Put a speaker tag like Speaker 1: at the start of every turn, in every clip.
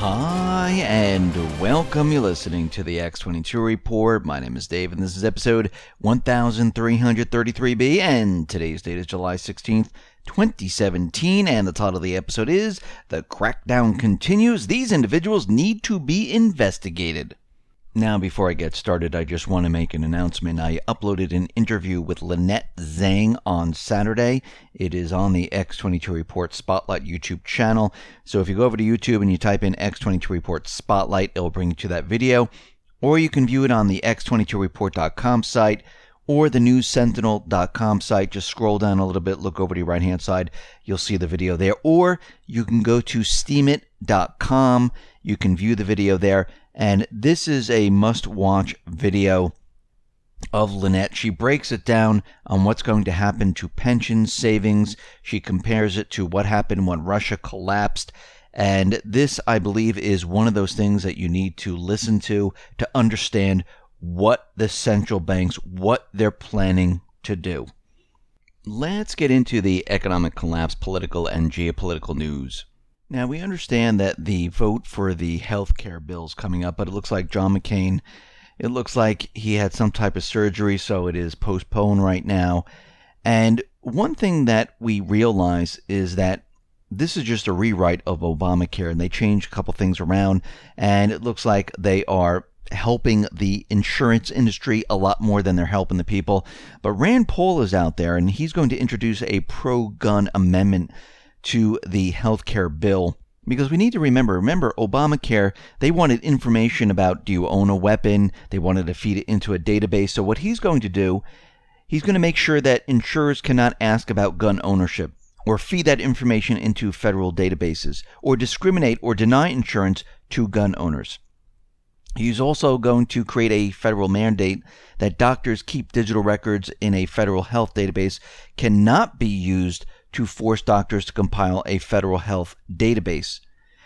Speaker 1: Hi, and welcome. You're listening to the X22 Report. My name is Dave, and this is episode 1333B, and today's date is July 16th, 2017, and the title of the episode is The Crackdown Continues. These individuals need to be investigated. Now, before I get started, I just want to make an announcement. I uploaded an interview with Lynette Zhang on Saturday. It is on the X22 Report Spotlight YouTube channel. So if you go over to YouTube and you type in X22 Report Spotlight, it'll bring you to that video. Or you can view it on the X22Report.com site or the NewsSentinel.com site. Just scroll down a little bit, look over to your right-hand side. You'll see the video there. Or you can go to steamit.com. You can view the video there. And this is a must-watch video of Lynette. She breaks it down on what's going to happen to pension savings. She compares it to what happened when Russia collapsed. And this, I believe, is one of those things that you need to listen to understand what the central banks, what they're planning to do. Let's get into the economic collapse, political and geopolitical news. Now, we understand that the vote for the health care bill is coming up, but it looks like John McCain, it looks like he had some type of surgery, so it is postponed right now. And one thing that we realize is that this is just a rewrite of Obamacare, and they changed a couple things around, and it looks like they are helping the insurance industry a lot more than they're helping the people. But Rand Paul is out there, and he's going to introduce a pro-gun amendment to the healthcare bill, because we need to remember Obamacare, they wanted information about, do you own a weapon? They wanted to feed it into a database. So what he's going to do, he's going to make sure that insurers cannot ask about gun ownership or feed that information into federal databases or discriminate or deny insurance to gun owners. He's also going to create a federal mandate that doctors keep digital records in a federal health database cannot be used to force doctors to compile a federal health database.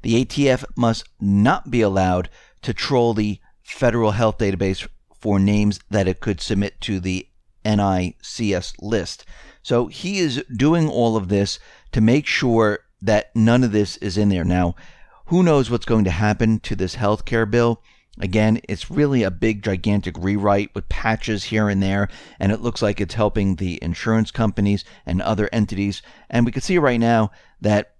Speaker 1: The ATF must not be allowed to troll the federal health database for names that it could submit to the NICS list. So he is doing all of this to make sure that none of this is in there. Now, who knows what's going to happen to this healthcare bill? Again, it's really a big, gigantic rewrite with patches here and there, and it looks like it's helping the insurance companies and other entities. And we can see right now that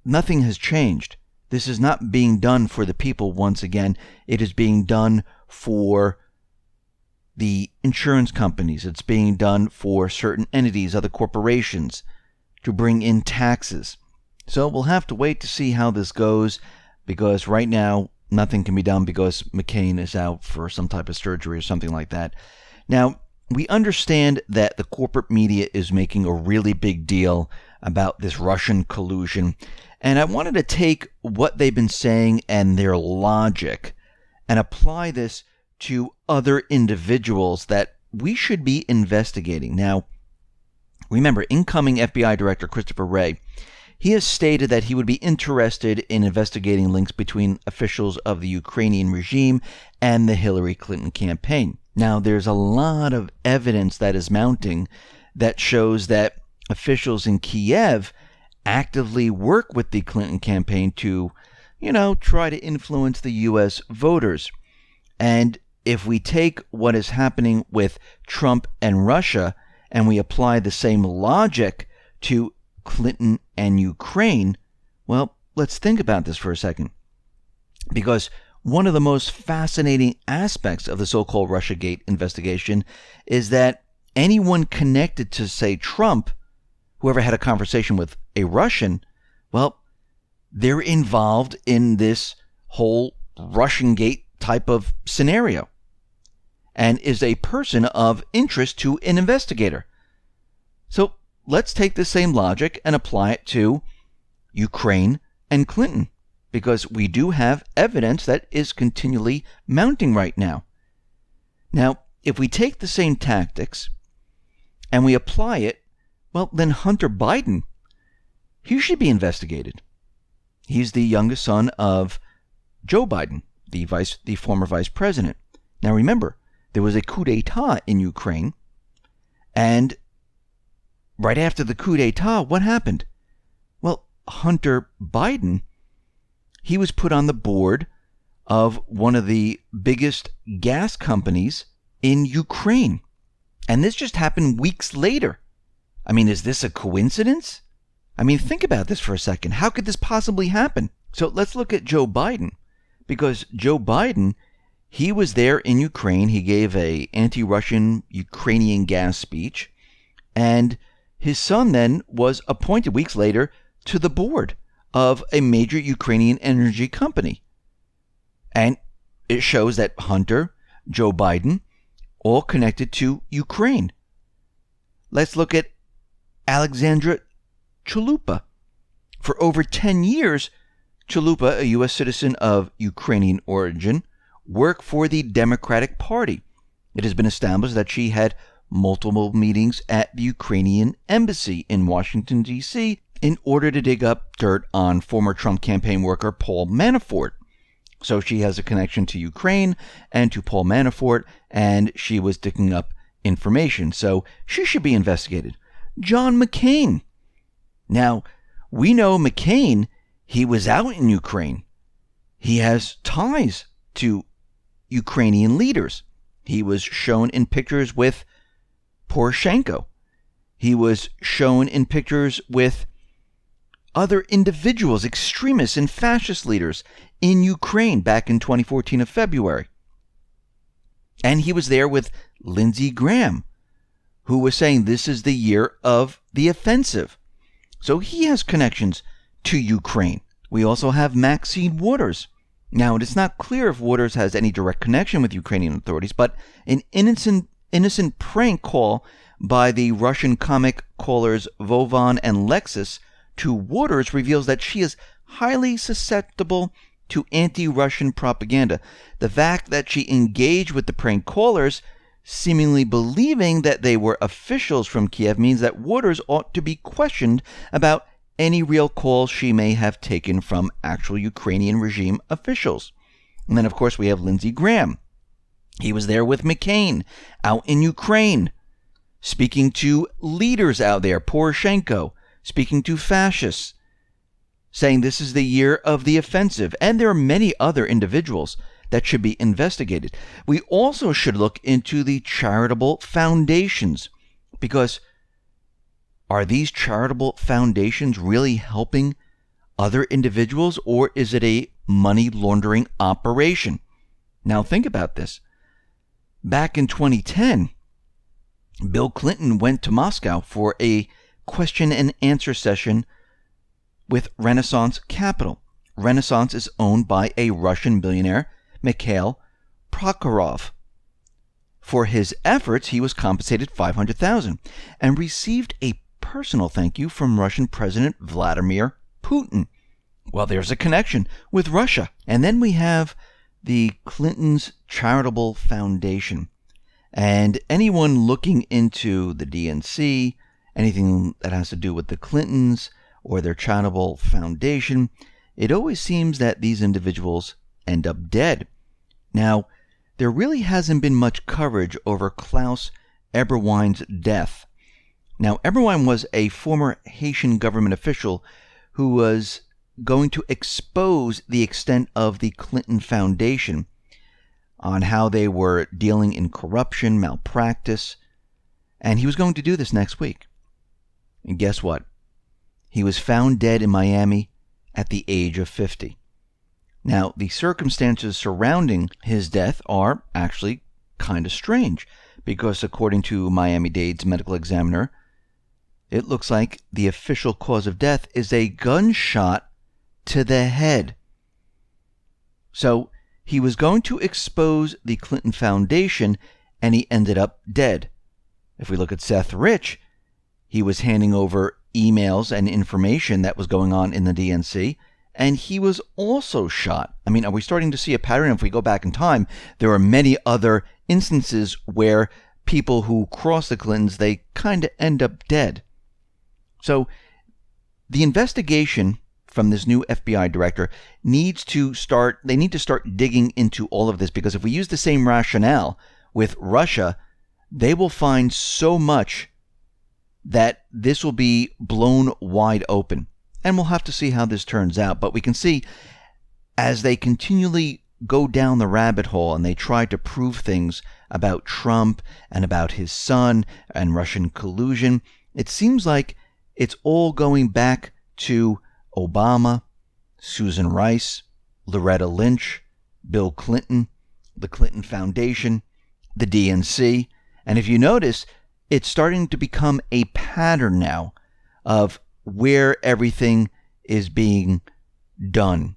Speaker 1: nothing has changed. This is not being done for the people once again. It is being done for the insurance companies. It's being done for certain entities, other corporations, to bring in taxes. So we'll have to wait to see how this goes, because right now, nothing can be done because McCain is out for some type of surgery or something like that. Now, we understand that the corporate media is making a really big deal about this Russian collusion. And I wanted to take what they've been saying and their logic and apply this to other individuals that we should be investigating. Now, remember, incoming FBI Director Christopher Wray, he has stated that he would be interested in investigating links between officials of the Ukrainian regime and the Hillary Clinton campaign. Now, there's a lot of evidence that is mounting that shows that officials in Kiev actively work with the Clinton campaign to, try to influence the U.S. voters. And if we take what is happening with Trump and Russia and we apply the same logic to Clinton and Ukraine, well, let's think about this for a second. Because one of the most fascinating aspects of the so-called Russiagate investigation is that anyone connected to, say, Trump, whoever had a conversation with a Russian, well, they're involved in this whole Russiagate type of scenario and is a person of interest to an investigator. So let's take the same logic and apply it to Ukraine and Clinton, because we do have evidence that is continually mounting right now. Now, if we take the same tactics and we apply it, well, then Hunter Biden, he should be investigated. He's the youngest son of Joe Biden, the former vice president. Now remember, there was a coup d'etat in Ukraine, and right after the coup d'etat, what happened? Well, Hunter Biden, he was put on the board of one of the biggest gas companies in Ukraine. And this just happened weeks later. I mean, is this a coincidence? I mean, think about this for a second. How could this possibly happen? So let's look at Joe Biden, because Joe Biden, he was there in Ukraine. He gave a anti-Russian Ukrainian gas speech, and his son then was appointed weeks later to the board of a major Ukrainian energy company. And it shows that Hunter, Joe Biden, all connected to Ukraine. Let's look at Alexandra Chalupa. For over 10 years, Chalupa, a U.S. citizen of Ukrainian origin, worked for the Democratic Party. It has been established that she had multiple meetings at the Ukrainian embassy in Washington, D.C., in order to dig up dirt on former Trump campaign worker Paul Manafort. So she has a connection to Ukraine and to Paul Manafort, and she was digging up information. So she should be investigated. John McCain. Now, we know McCain, he was out in Ukraine. He has ties to Ukrainian leaders. He was shown in pictures with Poroshenko. He was shown in pictures with other individuals, extremists and fascist leaders in Ukraine back in 2014 of February. And he was there with Lindsey Graham, who was saying this is the year of the offensive. So he has connections to Ukraine. We also have Maxine Waters. Now, it is not clear if Waters has any direct connection with Ukrainian authorities, but an innocent prank call by the Russian comic callers Vovan and Lexus to Waters reveals that she is highly susceptible to anti-Russian propaganda. The fact that she engaged with the prank callers, seemingly believing that they were officials from Kiev, means that Waters ought to be questioned about any real calls she may have taken from actual Ukrainian regime officials. And then, of course, we have Lindsey Graham. He was there with McCain, out in Ukraine, speaking to leaders out there, Poroshenko, speaking to fascists, saying this is the year of the offensive. And there are many other individuals that should be investigated. We also should look into the charitable foundations, because are these charitable foundations really helping other individuals, or is it a money laundering operation? Now think about this. Back in 2010, Bill Clinton went to Moscow for a question and answer session with Renaissance Capital. Renaissance is owned by a Russian billionaire, Mikhail Prokhorov. For his efforts, he was compensated $500,000 and received a personal thank you from Russian President Vladimir Putin. Well, there's a connection with Russia. And then we have the Clintons Charitable Foundation. And anyone looking into the DNC, anything that has to do with the Clintons or their charitable foundation, it always seems that these individuals end up dead. Now, there really hasn't been much coverage over Klaus Eberwein's death. Now, Eberwein was a former Haitian government official who was going to expose the extent of the Clinton Foundation on how they were dealing in corruption, malpractice, and he was going to do this next week. And guess what? He was found dead in Miami at the age of 50. Now, the circumstances surrounding his death are actually kind of strange, because according to Miami-Dade's medical examiner, it looks like the official cause of death is a gunshot to the head. So he was going to expose the Clinton Foundation, and he ended up dead. If we look at Seth Rich, he was handing over emails and information that was going on in the DNC, and he was also shot. I mean, are we starting to see a pattern? If we go back in time, there are many other instances where people who cross the Clintons, they kind of end up dead. So the investigation from this new FBI director needs to start digging into all of this, because if we use the same rationale with Russia, they will find so much that this will be blown wide open. And we'll have to see how this turns out. But we can see as they continually go down the rabbit hole and they try to prove things about Trump and about his son and Russian collusion, it seems like it's all going back to Obama, Susan Rice, Loretta Lynch, Bill Clinton, the Clinton Foundation, the DNC. And if you notice, it's starting to become a pattern now of where everything is being done,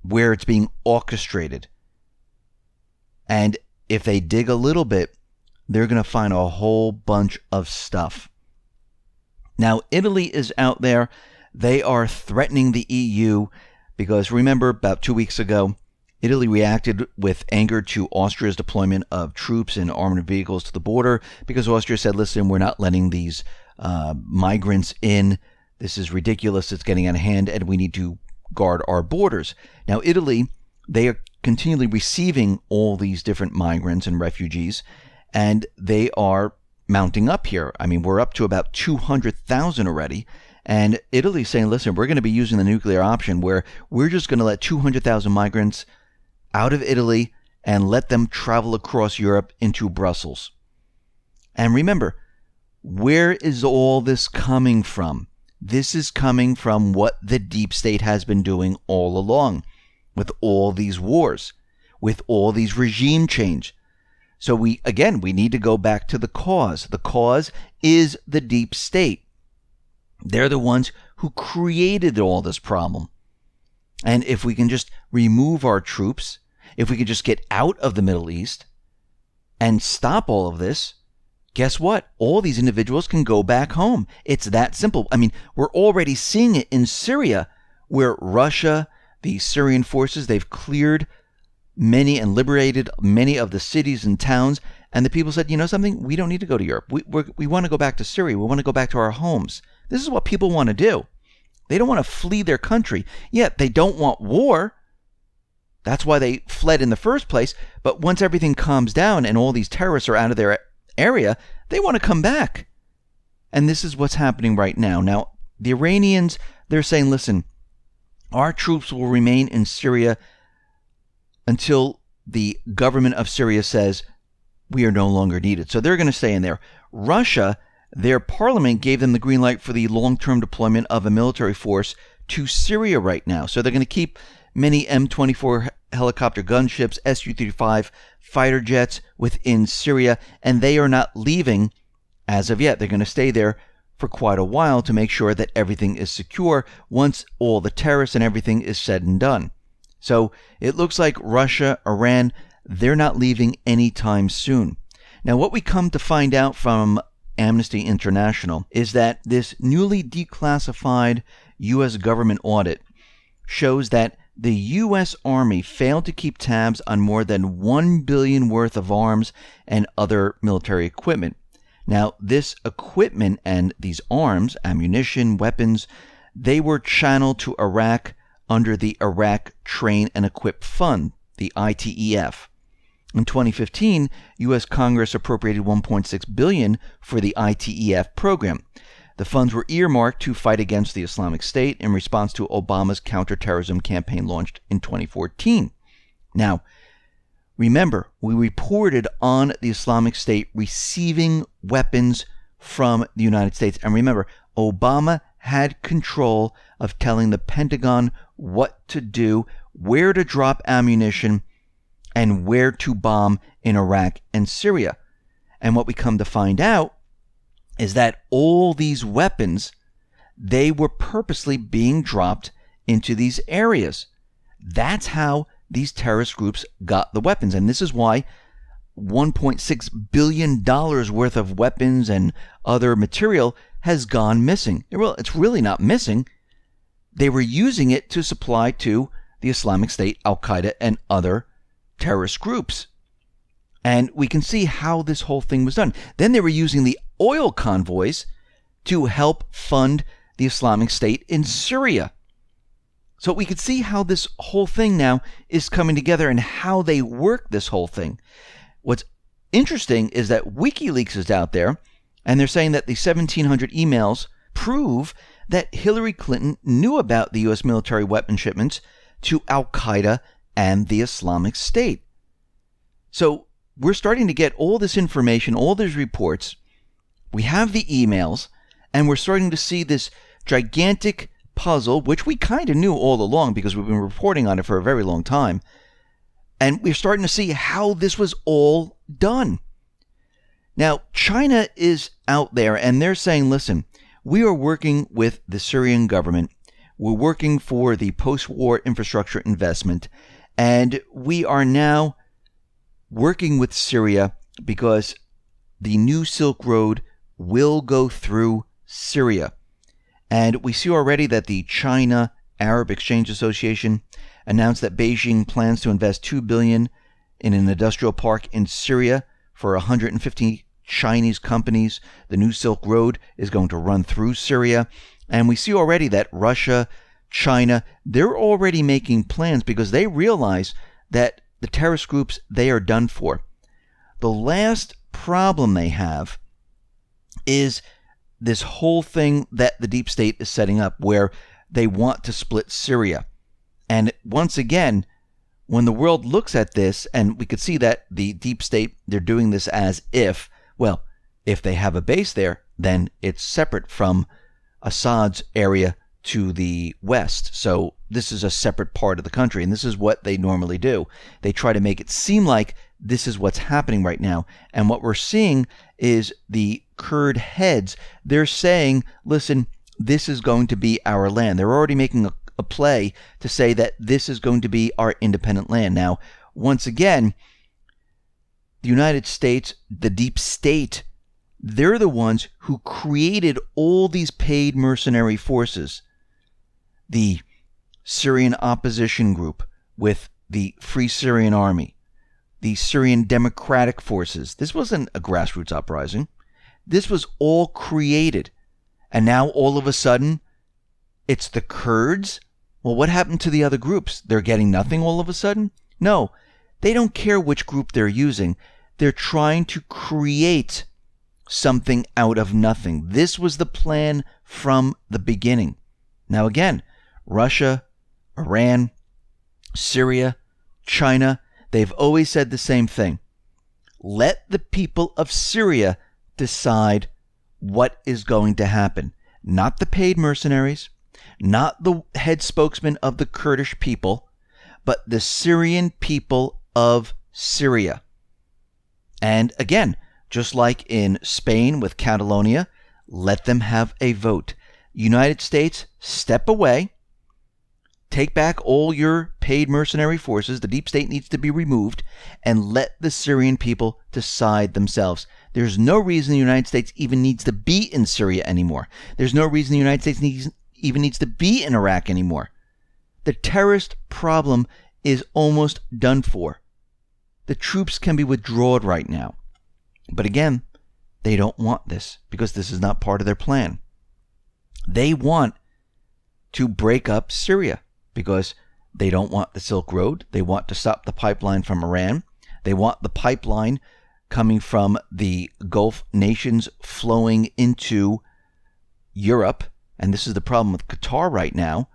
Speaker 1: where it's being orchestrated. And if they dig a little bit, they're going to find a whole bunch of stuff. Now, Italy is out there. They are threatening the EU because, remember, about 2 weeks ago, Italy reacted with anger to Austria's deployment of troops and armored vehicles to the border because Austria said, listen, we're not letting these migrants in. This is ridiculous. It's getting out of hand, and we need to guard our borders. Now, Italy, they are continually receiving all these different migrants and refugees, and they are mounting up here. I mean, we're up to about 200,000 already. And Italy's saying, listen, we're going to be using the nuclear option where we're just going to let 200,000 migrants out of Italy and let them travel across Europe into Brussels. And remember, where is all this coming from? This is coming from what the deep state has been doing all along with all these wars, with all these regime change. So we need to go back to the cause. The cause is the deep state. They're the ones who created all this problem. And if we can just remove our troops, if we could just get out of the Middle East and stop all of this, guess what? All these individuals can go back home. It's that simple. I mean, we're already seeing it in Syria, where Russia, the Syrian forces, they've cleared many and liberated many of the cities and towns. And the people said, you know something? We don't need to go to Europe. We want to go back to Syria. We want to go back to our homes. This is what people want to do. They don't want to flee their country. Yet they don't want war. That's why they fled in the first place. But once everything calms down and all these terrorists are out of their area, they want to come back. And this is what's happening right now. Now, the Iranians, they're saying, listen, our troops will remain in Syria until the government of Syria says we are no longer needed. So they're going to stay in there. Russia, their parliament gave them the green light for the long-term deployment of a military force to Syria right now. So they're going to keep many M24 helicopter gunships, Su-35 fighter jets within Syria, and they are not leaving as of yet. They're going to stay there for quite a while to make sure that everything is secure once all the terrorists and everything is said and done. So it looks like Russia, Iran, they're not leaving anytime soon. Now, what we come to find out from Amnesty International is that this newly declassified U.S. government audit shows that the U.S. Army failed to keep tabs on more than $1 billion worth of arms and other military equipment. Now, this equipment and these arms, ammunition, weapons, they were channeled to Iraq under the Iraq Train and Equip Fund, the ITEF. In 2015, U.S. Congress appropriated $1.6 billion for the ITEF program. The funds were earmarked to fight against the Islamic State in response to Obama's counterterrorism campaign launched in 2014. Now, remember, we reported on the Islamic State receiving weapons from the United States. And remember, Obama had control of telling the Pentagon what to do, where to drop ammunition, and where to bomb in Iraq and Syria. And what we come to find out is that all these weapons, they were purposely being dropped into these areas. That's how these terrorist groups got the weapons. And this is why $1.6 billion worth of weapons and other material has gone missing. Well, it's really not missing. They were using it to supply to the Islamic State, Al-Qaeda, and other terrorist groups. And we can see how this whole thing was done. Then they were using the oil convoys to help fund the Islamic State in Syria. So we could see how this whole thing now is coming together and how they work this whole thing. What's interesting is that WikiLeaks is out there, and they're saying that the 1,700 emails prove that Hillary Clinton knew about the U.S. military weapon shipments to Al-Qaeda and the Islamic State. So we're starting to get all this information, all these reports. We have the emails, and we're starting to see this gigantic puzzle, which we kind of knew all along because we've been reporting on it for a very long time. And we're starting to see how this was all done. Now, China is out there and they're saying, listen, we are working with the Syrian government. We're working for the post-war infrastructure investment. And we are now working with Syria because the new Silk Road will go through Syria. And we see already that the China Arab Exchange Association announced that Beijing plans to invest $2 billion in an industrial park in Syria for 150 Chinese companies. The new Silk Road is going to run through Syria. And we see already that Russia, China, they're already making plans because they realize that the terrorist groups, they are done for. The last problem they have is this whole thing that the deep state is setting up where they want to split Syria. And once again, when the world looks at this, and we could see that the deep state, they're doing this as if, well, if they have a base there, then it's separate from Assad's area to the west. So this is a separate part of the country, and this is what they normally do. They try to make it seem like this is what's happening right now. And what we're seeing is the Kurd heads, they're saying, listen, this is going to be our land. They're already making a play to say that this is going to be our independent land. Now, once again, the United States, the deep state, they're the ones who created all these paid mercenary forces. The Syrian opposition group with the Free Syrian Army, the Syrian Democratic Forces. This wasn't a grassroots uprising. This was all created. And now all of a sudden, it's the Kurds? Well, what happened to the other groups? They're getting nothing all of a sudden? No, they don't care which group they're using. They're trying to create something out of nothing. This was the plan from the beginning. Now again, Russia, Iran, Syria, China, they've always said the same thing. Let the people of Syria decide what is going to happen. Not the paid mercenaries, not the head spokesman of the Kurdish people, but the Syrian people of Syria. And again, just like in Spain with Catalonia, let them have a vote. United States, step away. Take back all your paid mercenary forces. The deep state needs to be removed, and let the Syrian people decide themselves. There's no reason the United States even needs to be in Syria anymore. There's no reason the United States even needs to be in Iraq anymore. The terrorist problem is almost done for. The troops can be withdrawn right now. But again, they don't want this because this is not part of their plan. They want to break up Syria because they don't want the Silk Road. They want to stop the pipeline from Iran. They want the pipeline coming from the Gulf nations flowing into Europe. And this is the problem with Qatar right now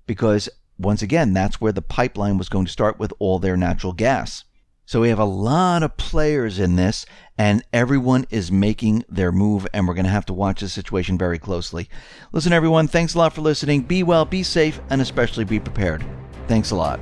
Speaker 1: because, once again, that's where the pipeline was going to start with all their natural gas. So we have a lot of players in this, and everyone is making their move, and we're going to have to watch this situation very closely. Listen, everyone, thanks a lot for listening. Be well, be safe, and especially be prepared. Thanks a lot.